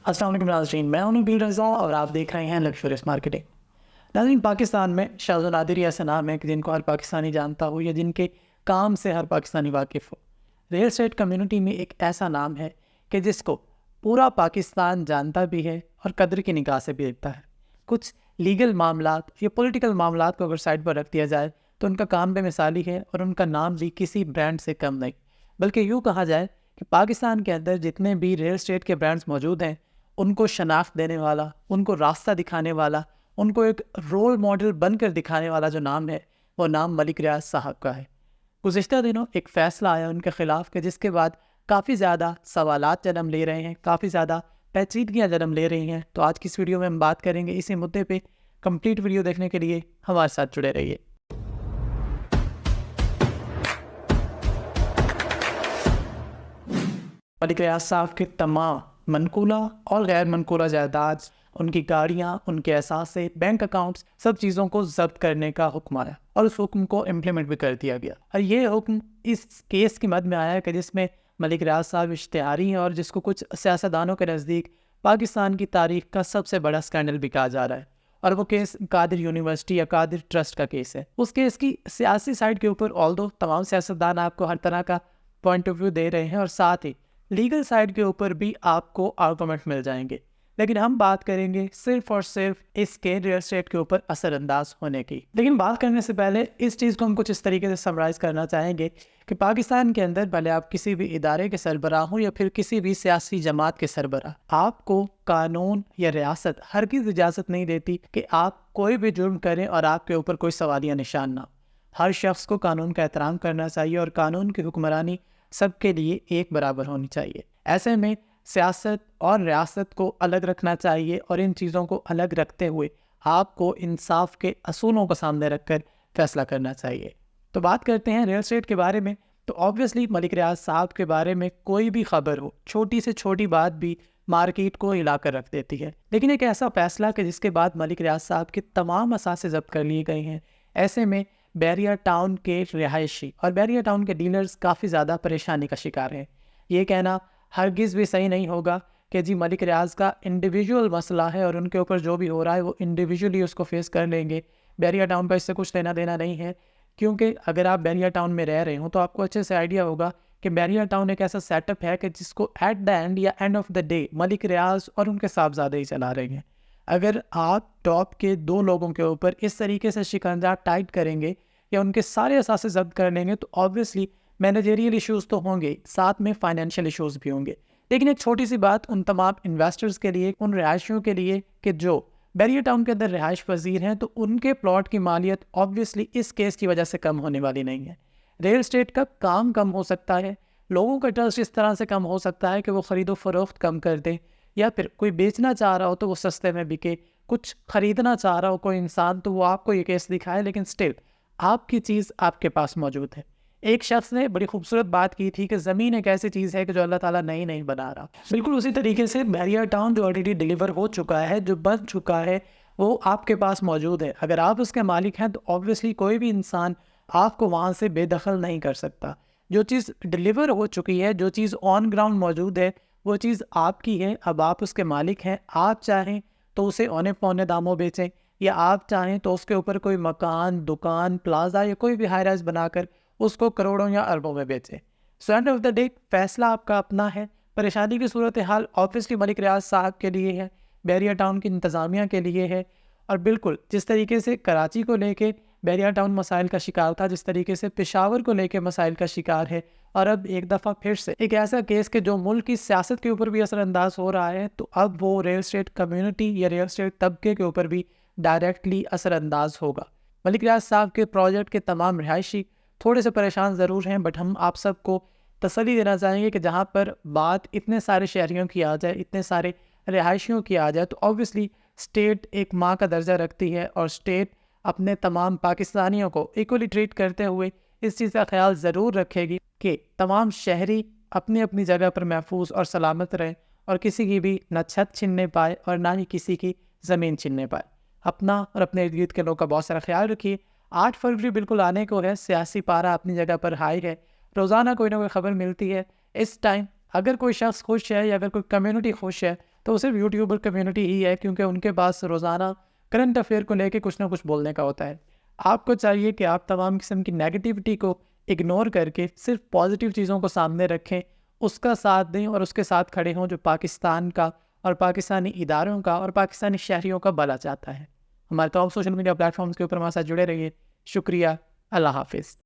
السلام علیکم ناظرین، میں ہوں نبیل رضا اور آپ دیکھ رہے ہیں لگژریس مارکیٹنگ۔ ناظرین، پاکستان میں شاذ و نادر ایسا نام ہے کہ جن کو ہر پاکستانی جانتا ہو یا جن کے کام سے ہر پاکستانی واقف ہو۔ ریئل اسٹیٹ کمیونٹی میں ایک ایسا نام ہے کہ جس کو پورا پاکستان جانتا بھی ہے اور قدر کی نگاہ سے بھی دیکھتا ہے۔ کچھ لیگل معاملات یا پولیٹیکل معاملات کو اگر سائڈ پر رکھ دیا جائے تو ان کا کام بے مثالی ہے اور ان کا نام بھی کسی برانڈ سے کم نہیں، بلکہ یوں کہا جائے کہ پاکستان کے اندر جتنے بھی ریئل اسٹیٹ کے برانڈز موجود ہیں ان کو شناخت دینے والا، ان کو راستہ دکھانے والا، ان کو ایک رول ماڈل بن کر دکھانے والا جو نام ہے وہ نام ملک ریاض صاحب کا ہے۔ گزشتہ دنوں ایک فیصلہ آیا ان کے خلاف کہ جس کے بعد کافی زیادہ سوالات جنم لے رہے ہیں، کافی زیادہ پیچیدگیاں جنم لے رہی ہیں۔ تو آج کی اس ویڈیو میں ہم بات کریں گے اسی مدعے پہ۔ کمپلیٹ ویڈیو دیکھنے کے لیے ہمارے ساتھ جڑے رہیے۔ ملک ریاض صاحب کے تمام منقولہ اور غیر منقولہ جائیداد، ان کی گاڑیاں، ان کے اثاثے، بینک اکاؤنٹس، سب چیزوں کو ضبط کرنے کا حکم آیا اور اس حکم کو امپلیمنٹ بھی کر دیا گیا۔ اور یہ حکم اس کیس کی مد میں آیا کہ جس میں ملک ریاض صاحب اشتہاری ہیں اور جس کو کچھ سیاستدانوں کے نزدیک پاکستان کی تاریخ کا سب سے بڑا اسکینڈل بھی کہا جا رہا ہے، اور وہ کیس قادر یونیورسٹی یا قادر ٹرسٹ کا کیس ہے۔ اس کیس کی سیاسی سائڈ کے اوپر آلدو تمام سیاستدان آپ کو ہر طرح کا پوائنٹ آف ویو دے رہے ہیں اور ساتھ ہی لیگل سائڈ کے اوپر بھی آپ کو آرگومنٹ مل جائیں گے، لیکن ہم بات کریں گے صرف اور صرف اس کے ریئل اسٹیٹ کے اوپر اثر انداز ہونے کی۔ لیکن بات کرنے سے پہلے اس چیز کو ہم کچھ اس طریقے سے سمرائز کرنا چاہیں گے کہ پاکستان کے اندر بھلے آپ کسی بھی ادارے کے سربراہ ہوں یا پھر کسی بھی سیاسی جماعت کے سربراہ، آپ کو قانون یا ریاست ہرگز اجازت نہیں دیتی کہ آپ کوئی بھی جرم کریں اور آپ کے اوپر کوئی سوالیہ نشان نہ ہو۔ ہر شخص کو قانون کا احترام کرنا چاہیے اور قانون کی حکمرانی سب کے لیے ایک برابر ہونی چاہیے۔ ایسے میں سیاست اور ریاست کو الگ رکھنا چاہیے اور ان چیزوں کو الگ رکھتے ہوئے آپ کو انصاف کے اصولوں کو سامنے رکھ کر فیصلہ کرنا چاہیے۔ تو بات کرتے ہیں ریئل اسٹیٹ کے بارے میں۔ تو آبویسلی ملک ریاض صاحب کے بارے میں کوئی بھی خبر ہو، چھوٹی سے چھوٹی بات بھی مارکیٹ کو ہلا کر رکھ دیتی ہے، لیکن ایک ایسا فیصلہ کہ جس کے بعد ملک ریاض صاحب کے تمام اثاثے ضبط کر لیے گئے ہیں، ایسے میں بیریا ٹاؤن کے رہائشی اور بیریا ٹاؤن کے ڈیلرز کافی زیادہ پریشانی کا شکار ہیں۔ یہ کہنا ہرگز بھی صحیح نہیں ہوگا کہ جی ملک ریاض کا انڈیویجول مسئلہ ہے اور ان کے اوپر جو بھی ہو رہا ہے وہ انڈیویجولی اس کو فیس کر لیں گے۔ بیریا ٹاؤن کا اس سے کچھ لینا دینا نہیں ہے، کیونکہ اگر آپ بیریا ٹاؤن میں رہ رہے ہوں تو آپ کو اچھے سے آئیڈیا ہوگا کہ بیریا ٹاؤن ایک ایسا سیٹ اپ ہے کہ جس کو ایٹ دا اینڈ یا اینڈ آف دا ڈے ملک ریاض اور ان کے صاحبزادے ہی چلا رہے ہیں۔ اگر آپ ٹاپ کے دو لوگوں کے اوپر اس طریقے سے شکنجہ ٹائٹ کریں گے یا ان کے سارے اثاثے ضبط کر لیں گے تو آبویسلی مینیجریل ایشوز تو ہوں گے، ساتھ میں فائنینشیل ایشوز بھی ہوں گے۔ لیکن ایک چھوٹی سی بات ان تمام انویسٹرز کے لیے، ان رہائشیوں کے لیے کہ جو بیریا ٹاؤن کے اندر رہائش پذیر ہیں، تو ان کے پلاٹ کی مالیت آبویسلی اس کیس کی وجہ سے کم ہونے والی نہیں ہے۔ ریئل اسٹیٹ کا کام کم ہو سکتا ہے، لوگوں کا ٹرسٹ اس طرح سے کم ہو سکتا ہے کہ وہ خرید و فروخت کم کر دیں، یا پھر کوئی بیچنا چاہ رہا ہو تو وہ سستے میں بکے، کچھ خریدنا چاہ رہا ہو کوئی انسان تو وہ آپ کو یہ کیس دکھائے، لیکن سٹل آپ کی چیز آپ کے پاس موجود ہے۔ ایک شخص نے بڑی خوبصورت بات کی تھی کہ زمین ایک ایسی چیز ہے کہ جو اللہ تعالیٰ نہیں بنا رہا۔ بالکل اسی طریقے سے بیریا ٹاؤن جو آلریڈی ڈیلیور ہو چکا ہے، جو بن چکا ہے، وہ آپ کے پاس موجود ہے۔ اگر آپ اس کے مالک ہیں تو آبویسلی کوئی بھی انسان آپ کو وہاں سے بے دخل نہیں کر سکتا۔ جو چیز ڈیلیور ہو چکی ہے، جو چیز آن گراؤنڈ موجود ہے، وہ چیز آپ کی ہے۔ اب آپ اس کے مالک ہیں، آپ چاہیں تو اسے اونے پونے داموں بیچیں، یا آپ چاہیں تو اس کے اوپر کوئی مکان، دکان، پلازا یا کوئی بھی ہائی رائز بنا کر اس کو کروڑوں یا اربوں میں بیچیں۔ So end of the day فیصلہ آپ کا اپنا ہے۔ پریشانی کی صورتحال آبویسلی ملک ریاض صاحب کے لیے ہے، بیریا ٹاؤن کی انتظامیہ کے لیے ہے، اور بالکل جس طریقے سے کراچی کو لے کے بیریا ٹاؤن مسائل کا شکار تھا، جس طریقے سے پشاور کو لے کے مسائل کا شکار ہے، اور اب ایک دفعہ پھر سے ایک ایسا کیس کہ جو ملک کی سیاست کے اوپر بھی اثر انداز ہو رہا ہے، تو اب وہ ریئل اسٹیٹ کمیونٹی یا ریئل اسٹیٹ طبقے کے اوپر بھی ڈائریکٹلی اثر انداز ہوگا۔ ملک ریاض صاحب کے پروجیکٹ کے تمام رہائشی تھوڑے سے پریشان ضرور ہیں، بٹ ہم آپ سب کو تسلی دینا چاہیں گے کہ جہاں پر بات اتنے سارے شہریوں کی آ جائے، اتنے سارے رہائشیوں کی آ جائے، تو آبویسلی اسٹیٹ ایک ماں کا درجہ رکھتی ہے، اور اسٹیٹ اپنے تمام پاکستانیوں کو ایکولی ٹریٹ کرتے ہوئے اس چیز کا خیال ضرور رکھے گی کہ تمام شہری اپنی اپنی جگہ پر محفوظ اور سلامت رہیں، اور کسی کی بھی نہ چھت چھننے پائے اور نہ ہی کسی کی زمین چھننے پائے۔ اپنا اور اپنے ارد گرد کے لوگوں کا بہت سارا خیال رکھیے۔ 8 فروری بالکل آنے کو ہے، سیاسی پارہ اپنی جگہ پر ہائی ہے، روزانہ کوئی نہ کوئی خبر ملتی ہے۔ اس ٹائم اگر کوئی شخص خوش ہے یا اگر کوئی کمیونٹی خوش ہے تو وہ صرف یوٹیوبر کمیونٹی ہی ہے، کیونکہ ان کے پاس روزانہ کرنٹ افیئر کو لے کے کچھ نہ کچھ بولنے کا ہوتا ہے۔ آپ کو چاہیے کہ آپ تمام قسم کی نیگیٹیوٹی کو اگنور کر کے صرف پازیٹیو چیزوں کو سامنے رکھیں، اس کا ساتھ دیں اور اس کے ساتھ کھڑے ہوں جو پاکستان کا اور پاکستانی اداروں کا اور پاکستانی شہریوں کا بھلا چاہتا ہے۔ ہمارے تمام سوشل میڈیا پلیٹ فارمز کے اوپر ہمارے ساتھ جڑے رہیے۔ شکریہ، اللہ حافظ۔